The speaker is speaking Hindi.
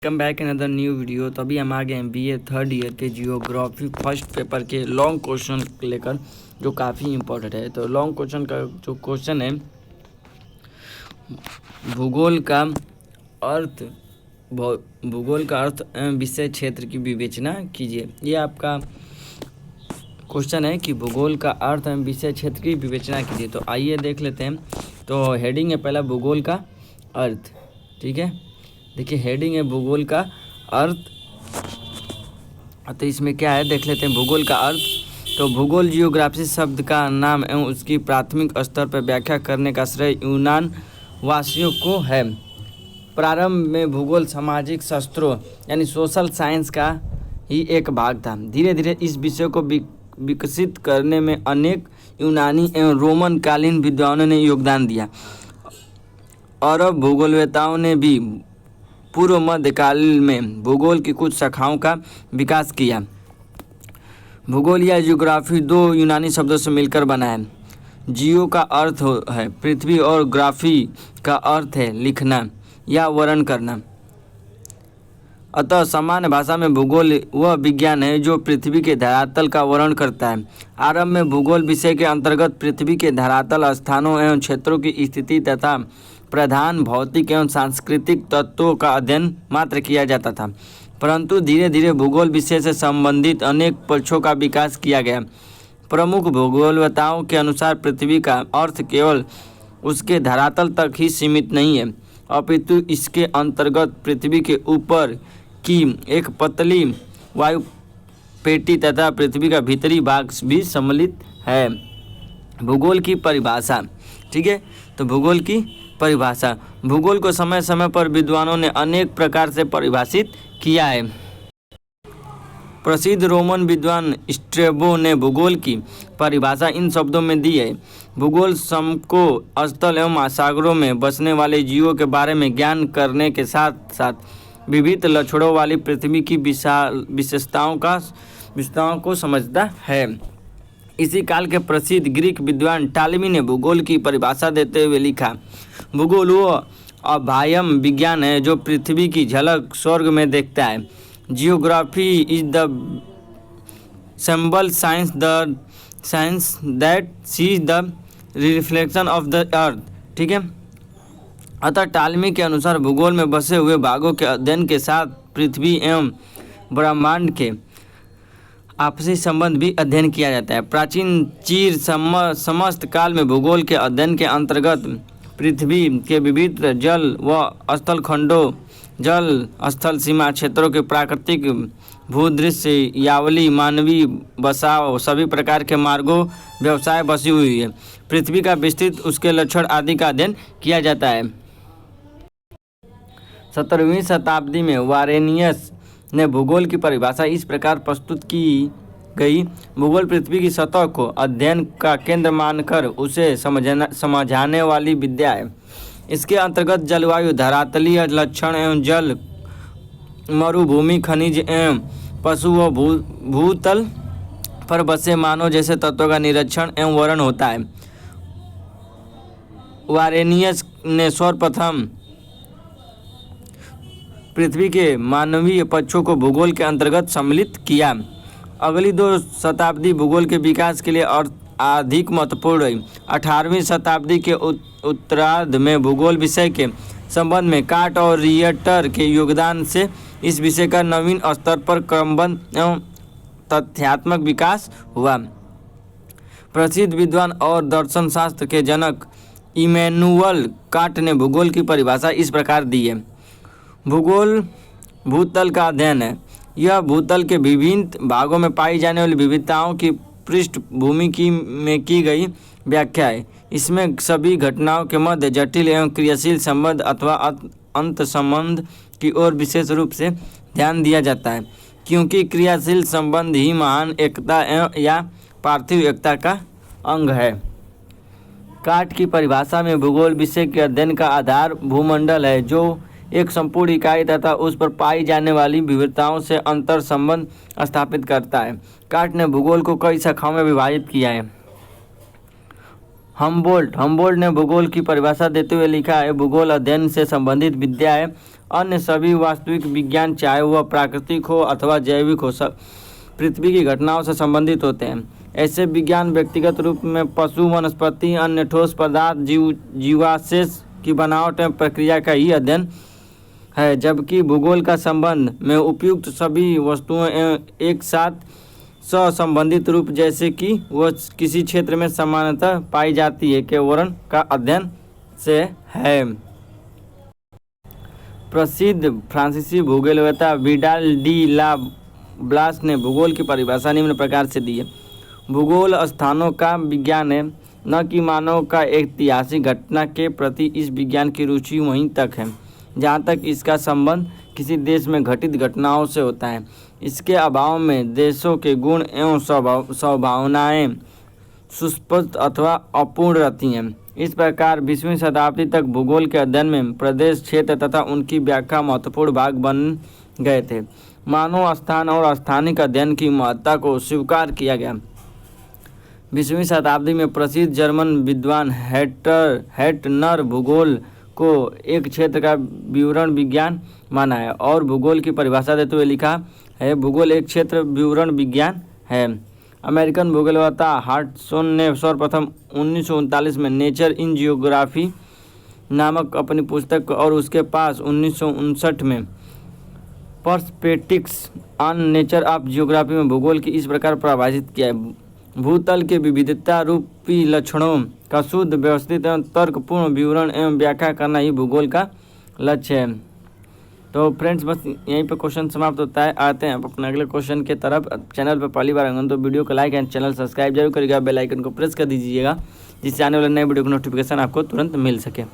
Come back in other new video. तो अभी हम आ गए हैं बीए थर्ड ईयर के जियोग्राफी फर्स्ट पेपर के लॉन्ग क्वेश्चन लेकर, जो काफ़ी इम्पोर्टेंट है। तो लॉन्ग क्वेश्चन का जो क्वेश्चन है, भूगोल का अर्थ एवं विषय क्षेत्र की विवेचना कीजिए। ये आपका क्वेश्चन है कि भूगोल का अर्थ एवं विषय क्षेत्र की विवेचना कीजिए। तो आइए देख लेते हैं। तो हेडिंग है पहला भूगोल का अर्थ। ठीक है, देखिए हेडिंग है भूगोल का अर्थ। तो इसमें क्या है देख लेते हैं। भूगोल का अर्थ, तो भूगोल जियोग्राफी शब्द का नाम एवं उसकी प्राथमिक स्तर पर व्याख्या करने का श्रेय यूनान वासियों को है। प्रारंभ में भूगोल सामाजिक शास्त्रों यानी सोशल साइंस का ही एक भाग था। धीरे धीरे इस विषय को विकसित करने में अनेक यूनानी एवं रोमन कालीन विद्वानों ने योगदान दिया। अरब भूगोलवेताओं ने भी पूर्व मध्यकाल में भूगोल की कुछ शाखाओं का विकास किया। भूगोल या जियोग्राफी दो यूनानी शब्दों से मिलकर बना है। जियो का अर्थ है पृथ्वी और ग्राफी का अर्थ है लिखना या वर्णन करना। अतः सामान्य भाषा में भूगोल वह विज्ञान है जो पृथ्वी के धरातल का वर्णन करता है। आरंभ में भूगोल विषय के अंतर्गत पृथ्वी के धरातल स्थानों एवं क्षेत्रों की स्थिति तथा प्रधान भौतिक एवं सांस्कृतिक तत्वों का अध्ययन मात्र किया जाता था, परंतु धीरे धीरे भूगोल विषय से संबंधित अनेक पक्षों का विकास किया गया। प्रमुख भूगोलवेताओं के अनुसार पृथ्वी का अर्थ केवल उसके धरातल तक ही सीमित नहीं है, अपितु इसके अंतर्गत पृथ्वी के ऊपर की एक पतली वायु पेटी तथा पृथ्वी का भीतरी भाग भी सम्मिलित है। भूगोल की परिभाषा। ठीक है, तो भूगोल की परिभाषा। भूगोल को समय समय पर विद्वानों ने अनेक प्रकार से परिभाषित किया है। प्रसिद्ध रोमन विद्वान स्ट्रेबो ने भूगोल की परिभाषा इन शब्दों में दी है। भूगोल समको स्थल एवं महासागरों में बसने वाले जीवों के बारे में ज्ञान करने के साथ साथ विविध लक्षणों वाली पृथ्वी की विशेषताओं को समझता है। इसी काल के प्रसिद्ध ग्रीक विद्वान टालमी ने भूगोल की परिभाषा देते हुए लिखा, भूगोल वो अभ्याम विज्ञान है जो पृथ्वी की झलक स्वर्ग में देखता है। Geography is the symbol science that sees the reflection of the earth. ठीक है, अतः टालमी के अनुसार भूगोल में बसे हुए भागों के अध्ययन के साथ पृथ्वी एवं ब्रह्मांड के आपसी संबंध भी अध्ययन किया जाता है। प्राचीन चीर समस्त काल में भूगोल के अध्ययन के अंतर्गत पृथ्वी के विविध जल व स्थल खंडों, जल स्थल सीमा क्षेत्रों के प्राकृतिक भूदृश्य, यावली, मानवीय बसाव, सभी प्रकार के मार्गों, व्यवसाय बसी हुई है। पृथ्वी का विस्तृत, उसके लक्षण आदि का अध्ययन किया जाता है। 17वीं शताब्दी में वारेनियस ने भूगोल की परिभाषा इस प्रकार प्रस्तुत की गई, भूगोल पृथ्वी की सतह को अध्ययन का केंद्र मानकर उसे समझाने वाली विद्या है। इसके अंतर्गत जलवायु, धरातलीय लक्षण एवं जल, मरुभूमि, खनिज एवं पशु व भूतल पर बसे मानव जैसे तत्वों का निरीक्षण एवं वर्णन होता है। वारेनियस ने सर्वप्रथम पृथ्वी के मानवीय पक्षों को भूगोल के अंतर्गत सम्मिलित किया। अगली 2 शताब्दी भूगोल के विकास के लिए अधिक महत्वपूर्ण रही। 18वीं शताब्दी के उत्तरार्ध में भूगोल विषय के संबंध में काट और रिएटर के योगदान से इस विषय का नवीन स्तर पर क्रमबद्ध एवं तथ्यात्मक विकास हुआ। प्रसिद्ध विद्वान और दर्शन शास्त्र के जनक इमैनुअल कांट ने भूगोल की परिभाषा इस प्रकार दी है, भूगोल भूतल का अध्ययन है। यह भूतल के विभिन्न भागों में पाई जाने वाली विविधताओं की पृष्ठभूमि में की गई व्याख्या है। इसमें सभी घटनाओं के मध्य जटिल एवं क्रियाशील संबंध अथवा अंत संबंध की ओर विशेष रूप से ध्यान दिया जाता है, क्योंकि क्रियाशील संबंध ही महान एकता या पार्थिव एकता का अंग है। काट की परिभाषा में भूगोल विषय के अध्ययन का आधार भूमंडल है, जो एक संपूर्ण इकाई तथा उस पर पाई जाने वाली विविधताओं से अंतर संबंध स्थापित करता है। काट ने भूगोल को कई शाखाओं में विभाजित किया है। हमबोल्ट ने भूगोल की परिभाषा देते हुए लिखा है, भूगोल अध्ययन से संबंधित विद्या है। अन्य सभी वास्तविक विज्ञान, चाहे वह प्राकृतिक हो अथवा जैविक हो, सब पृथ्वी की घटनाओं से संबंधित होते हैं। ऐसे विज्ञान व्यक्तिगत रूप में पशु, वनस्पति, अन्य ठोस पदार्थ, जीवावशेष की बनावट एवं प्रक्रिया का ही अध्ययन है, जबकि भूगोल का संबंध में उपयुक्त सभी वस्तुओं एक साथ संबंधित रूप, जैसे कि वह किसी क्षेत्र में समानतः पाई जाती है, के वर्णन का अध्ययन से है। प्रसिद्ध फ्रांसीसी भूगोलवेत्ता विडाल डी ला ब्लास ने भूगोल की परिभाषा निम्न प्रकार से दी है, भूगोल स्थानों का विज्ञान है, न कि मानव का ऐतिहासिक घटना के प्रति इस विज्ञान की रुचि वहीं तक है जहाँ तक इसका संबंध किसी देश में घटित घटनाओं से होता है। इसके अभाव में देशों के गुण एवं संभावनाएं सुस्पष्ट अथवा अपूर्ण रहती हैं। इस प्रकार 20वीं शताब्दी तक भूगोल के अध्ययन में प्रदेश, क्षेत्र तथा उनकी व्याख्या महत्वपूर्ण भाग बन गए थे। मानव स्थान और स्थानिक अध्ययन की महत्ता को स्वीकार किया गया। 20वीं शताब्दी में प्रसिद्ध जर्मन विद्वान हैटनर भूगोल को एक क्षेत्र का विवरण विज्ञान माना है और भूगोल की परिभाषा देते हुए लिखा है, भूगोल एक क्षेत्र विवरण विज्ञान है। अमेरिकन भूगोलवेत्ता हार्टसन ने सर्वप्रथम 1939 में नेचर इन जियोग्राफी नामक अपनी पुस्तक और उसके पास 1959 में perspectives on nature of geography में भूगोल की इस प्रकार परिभाषित किया है, भूतल के विविधता रूपी लक्षणों का शुद्ध, व्यवस्थित एवं तर्कपूर्ण विवरण एवं व्याख्या करना ही भूगोल का लक्ष्य है। तो फ्रेंड्स, बस यहीं पर क्वेश्चन समाप्त होता है। आते हैं अपने अगले क्वेश्चन के तरफ। चैनल पर पहली बार आएंगे तो वीडियो को लाइक एंड चैनल सब्सक्राइब जरूर करिएगा, बेल आइकन को प्रेस कर दीजिएगा, जिससे आने वाले नए वीडियो की नोटिफिकेशन आपको तुरंत मिल सके।